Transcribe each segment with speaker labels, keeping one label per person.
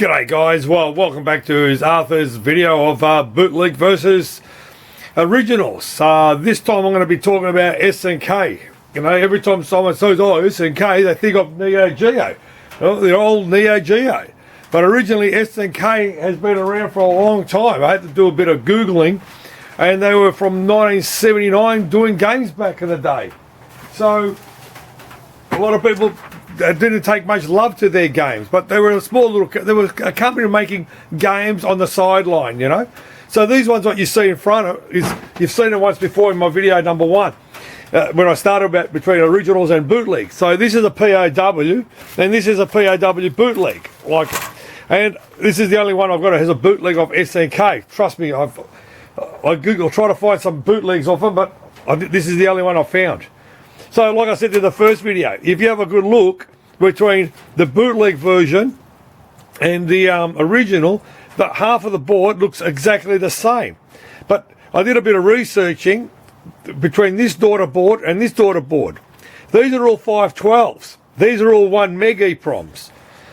Speaker 1: G'day guys, well welcome back to Arthur's video of Bootleg versus Originals. This time I'm going to be talking about SNK. You know, every time someone says, oh, SNK, they think of Neo Geo. Well, the old Neo Geo. But originally SNK has been around for a long time. I had to do a bit of Googling, and they were from 1979 doing games back in the day. So a lot of people didn't take much love to their games, but they were a small little, there was a company making games on the sideline, you know. So these ones what you see in front of is, you've seen it once before in my video number one, when I started about between originals and bootleg. So this is a POW, and this is a POW bootleg, and this is the only one I've got that has a bootleg of SNK. Trust me, I Google try to find some bootlegs of them, but this is the only one I've found. So like I said in the first video, if you have a good look between the bootleg version and the original, that half of the board looks exactly the same. But I did a bit of researching between this daughter board and this daughter board. These are all 512s. These are all 1 meg EPROMs.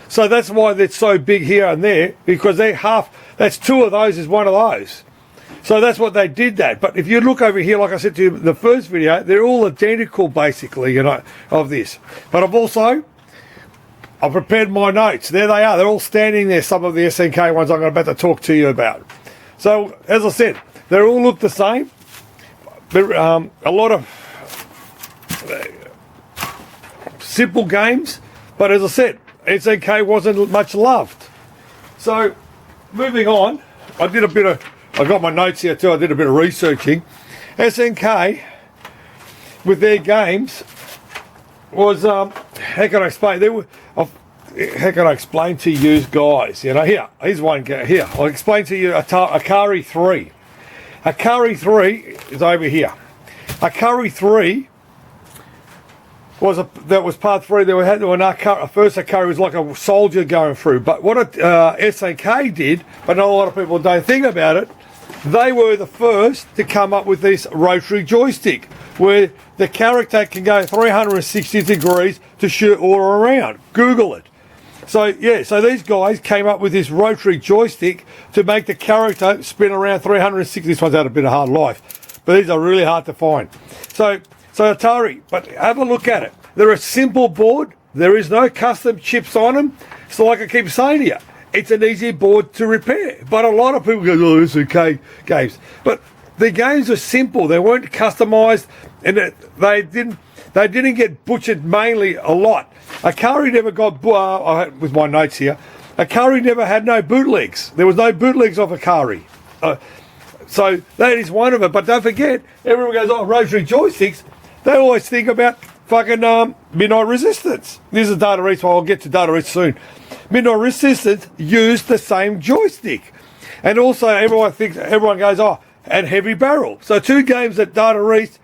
Speaker 1: So that's why they're so big here and there, because they're half, that's 2 of those is 1 of those. So that's what they did that. But if you look over here, like I said to you in the first video, they're all identical basically, you know, of this. But I've prepared my notes. There they are. They're all standing there, some of the SNK ones I'm about to talk to you about. So, as I said, they all look the same. A lot of simple games. But as I said, SNK wasn't much loved. So, moving on, I got my notes here too. I did a bit of researching. SNK, with their games, was how can I explain? How can I explain to you guys? You know, here's one here. I'll explain to you Ikari 3. Ikari 3 is over here. Ikari 3 that was part 3. There had a first Ikari was like a soldier going through. But what SNK did, but not a lot of people don't think about it, they were the first to come up with this rotary joystick where the character can go 360 degrees to shoot all around. Google it. So yeah, so these guys came up with this rotary joystick to make the character spin around 360. This one's had a bit of hard life, but these are really hard to find. So Atari, but have a look at it. They're a simple board. There is no custom chips on them. So like I keep saying to you, it's an easy board to repair. But a lot of people go, oh, it's okay games. But the games are simple. They weren't customized, and they didn't get butchered mainly a lot. Ikari never got, with my notes here, Ikari never had no bootlegs. There was no bootlegs of Ikari. So that is one of it. But don't forget, everyone goes, oh, rotary joysticks. They always think about fucking Midnight Resistance. This is Data East, I'll get to Data East soon. Midnight Resistance used the same joystick. And also everyone goes, oh, and Heavy Barrel. So two games that Data East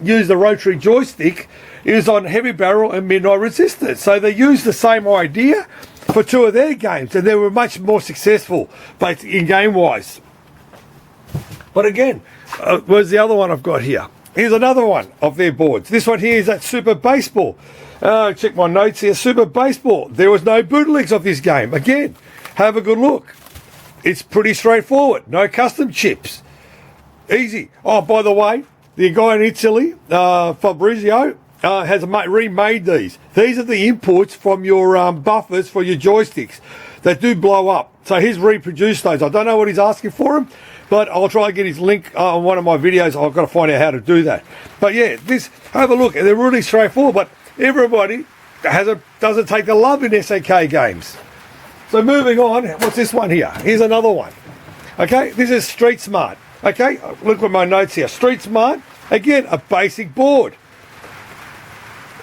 Speaker 1: used the rotary joystick is on Heavy Barrel and Midnight Resistance. So they used the same idea for 2 of their games, and they were much more successful in game-wise. But again, where's the other one I've got here? Here's another one of their boards. This one here is that Super Baseball. Check my notes here. Super Baseball. There was no bootlegs of this game. Again, have a good look. It's pretty straightforward. No custom chips. Easy. Oh, by the way, the guy in Italy, Fabrizio, has remade these. These are the inputs from your buffers for your joysticks. They do blow up. So he's reproduced those. I don't know what he's asking for them, but I'll try and get his link on one of my videos. I've got to find out how to do that. But yeah, have a look. They're really straightforward, but everybody doesn't take the love in SNK games. So moving on, what's this one here? Here's another one. Okay, this is Street Smart. Okay, look at my notes here. Street Smart, again, a basic board.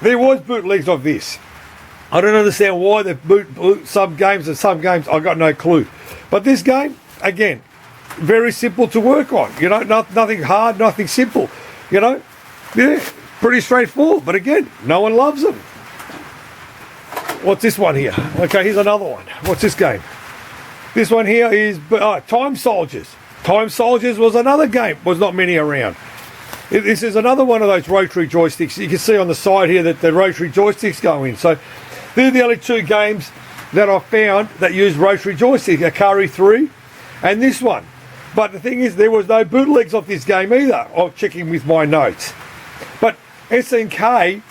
Speaker 1: There was bootlegs of this. I don't understand why they boot some games and some games, I got no clue. But this game, again, very simple to work on. You know, nothing hard, nothing simple. You know, yeah, pretty straightforward. But again, no one loves them. What's this one here? Okay, here's another one. What's this game? This one here is Time Soldiers. Time Soldiers was another game. Was not many around. This is another one of those rotary joysticks. You can see on the side here that the rotary joysticks go in. So they're the only 2 games that I found that used rotary joystick, Ikari 3 and this one. But the thing is, there was no bootlegs of this game either. I'm checking with my notes. But SNK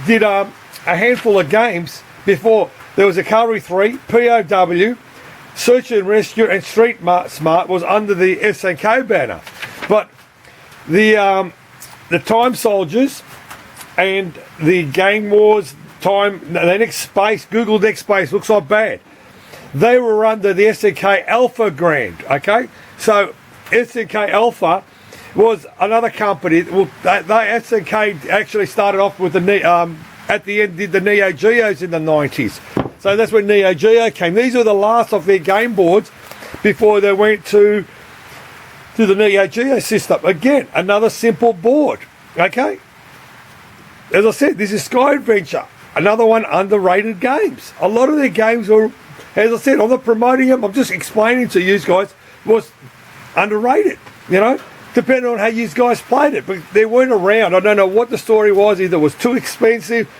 Speaker 1: did a handful of games before. There was Ikari 3, POW, Search and Rescue, and Street Smart was under the SNK banner. But the Time Soldiers and the Game Wars, the next space, Google next space, looks like bad. They were under the SNK Alpha brand, okay? So SNK Alpha was another company. Well, SNK actually started off with at the end did the Neo Geos in the 90s. So that's when Neo Geo came. These were the last of their game boards before they went to the Neo Geo system. Again, another simple board, okay? As I said, this is Sky Adventure, another one underrated games. A lot of their games were, as I said, I'm not promoting them, I'm just explaining to you guys, was underrated, you know, depending on how you guys played it. But they weren't around. I don't know what the story was, either it was too expensive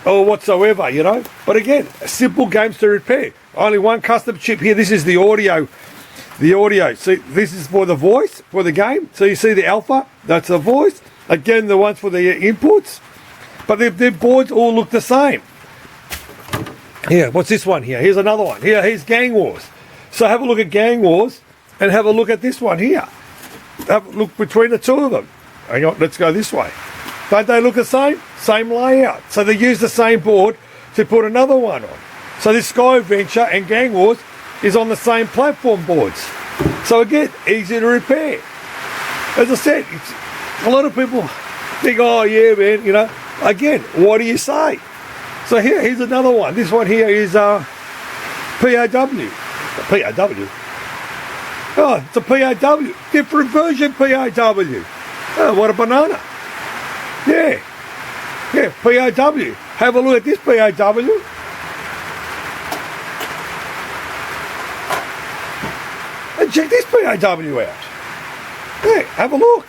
Speaker 1: or whatsoever, you know. But again, simple games to repair. Only one custom chip here. This is the audio. See, this is for the voice, for the game. So you see the alpha, that's the voice. Again, the ones for the inputs. But their boards all look the same. Here, what's this one here? Here's another one. Here's Gang Wars. So have a look at Gang Wars and have a look at this one here. Have a look between the two of them. Hang on, let's go this way. Don't they look the same? Same layout. So they use the same board to put another one on. So this Sky Adventure and Gang Wars is on the same platform boards. So again, easy to repair. As I said, a lot of people think, oh yeah, man, you know. Again, what do you say? So here's another one. This one here is POW. POW? Oh, it's a POW. Different version POW. Oh, what a banana. Yeah, POW. Have a look at this POW. And check this POW out. Yeah, have a look.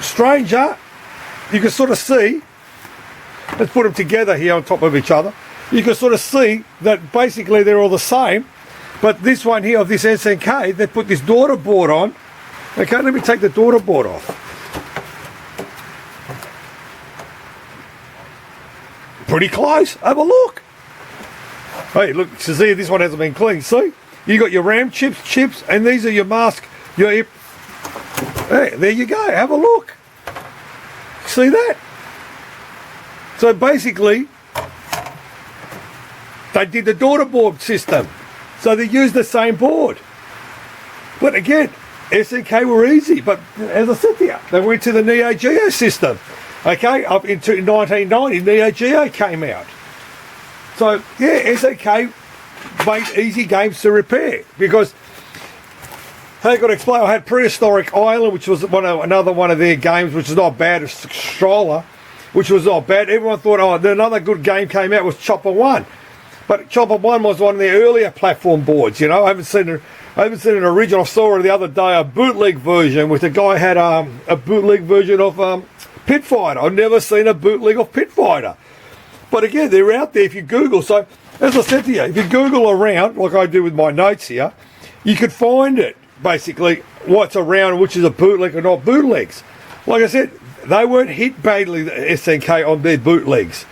Speaker 1: Stranger, you can sort of see, let's put them together here on top of each other. You can sort of see that basically they're all the same. But this one here of this SNK, they put this daughter board on. Okay, let me take the daughter board off. Pretty close. Have a look. Hey, look, see, this one hasn't been cleaned. See? You got your RAM chips, and these are your mask, your hip. Hey, there you go. Have a look. See that? So basically, they did the daughter board system. So they used the same board. But again, SNK were easy. But as I said here, they went to the Neo Geo system. Okay, up into 1990, Neo Geo came out. So yeah, SNK made easy games to repair. Because, I got to explain, I had Prehistoric Island, which was another one of their games, which is not bad, a stroller, which was not bad. Everyone thought, oh, another good game came out was Chopper 1. But Chopper 1 was one of the earlier platform boards, you know. I haven't seen an original. I saw the other day a bootleg version, which the guy had a bootleg version of Pit Fighter. I've never seen a bootleg of Pit Fighter. But again, they're out there if you Google. So, as I said to you, if you Google around, like I do with my notes here, you could find it, basically, what's around, which is a bootleg or not bootlegs. Like I said, they weren't hit badly, the SNK, on their bootlegs.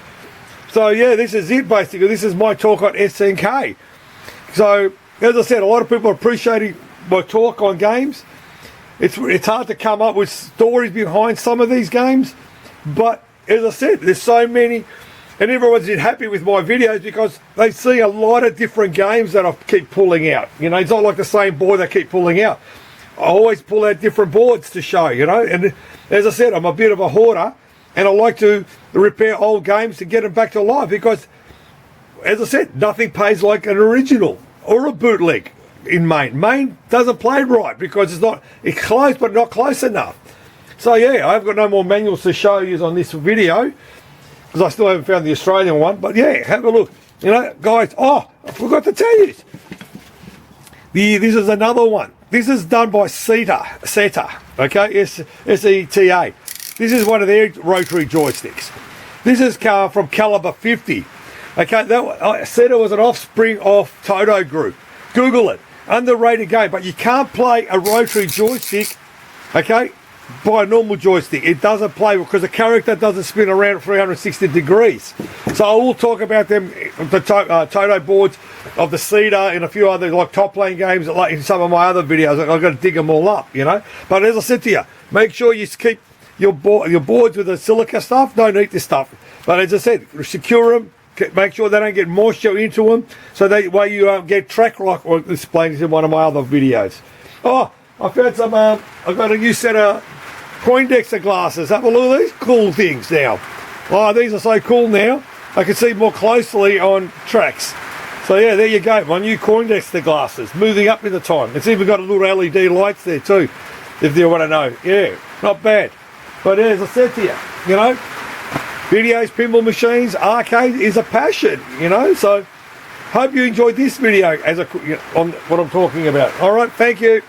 Speaker 1: So yeah, this is it basically. This is my talk on SNK. So, as I said, a lot of people are appreciating my talk on games. It's hard to come up with stories behind some of these games. But, as I said, there's so many, and everyone's happy with my videos because they see a lot of different games that I keep pulling out. You know, it's not like the same board I keep pulling out. I always pull out different boards to show, you know. And as I said, I'm a bit of a hoarder. And I like to repair old games to get them back to life because, as I said, nothing pays like an original or a bootleg in Maine. Maine doesn't play right because it's close but not close enough. So yeah, I've got no more manuals to show you on this video because I still haven't found the Australian one. But yeah, have a look. You know, guys, oh, I forgot to tell you. This is another one. This is done by SETA, okay, S-E-T-A. This is one of their rotary joysticks. This is from caliber 50. Okay, I said it was an offspring of Toto Group. Google it. Underrated game, but you can't play a rotary joystick, okay, by a normal joystick. It doesn't play because the character doesn't spin around 360 degrees. So I will talk about them, the Toto boards of the Cedar and a few other like top lane games, like in some of my other videos. I've got to dig them all up, you know. But as I said to you, make sure you keep your boards with the silica stuff. Don't eat this stuff. But as I said, secure them. Make sure they don't get moisture into them, so that way you get track rock, or explained in one of my other videos. Oh, I found some, I've got a new set of Poindexter glasses. Have a look at these cool things now. Oh, these are so cool now. I can see more closely on tracks. So yeah, there you go, my new Poindexter glasses, moving up with the time. It's even got a little LED lights there too, if you want to know. Yeah, not bad. But yeah, as I said to you, you know, videos, pinball machines, arcade is a passion, you know. So hope you enjoyed this video as on what I'm talking about. All right, thank you.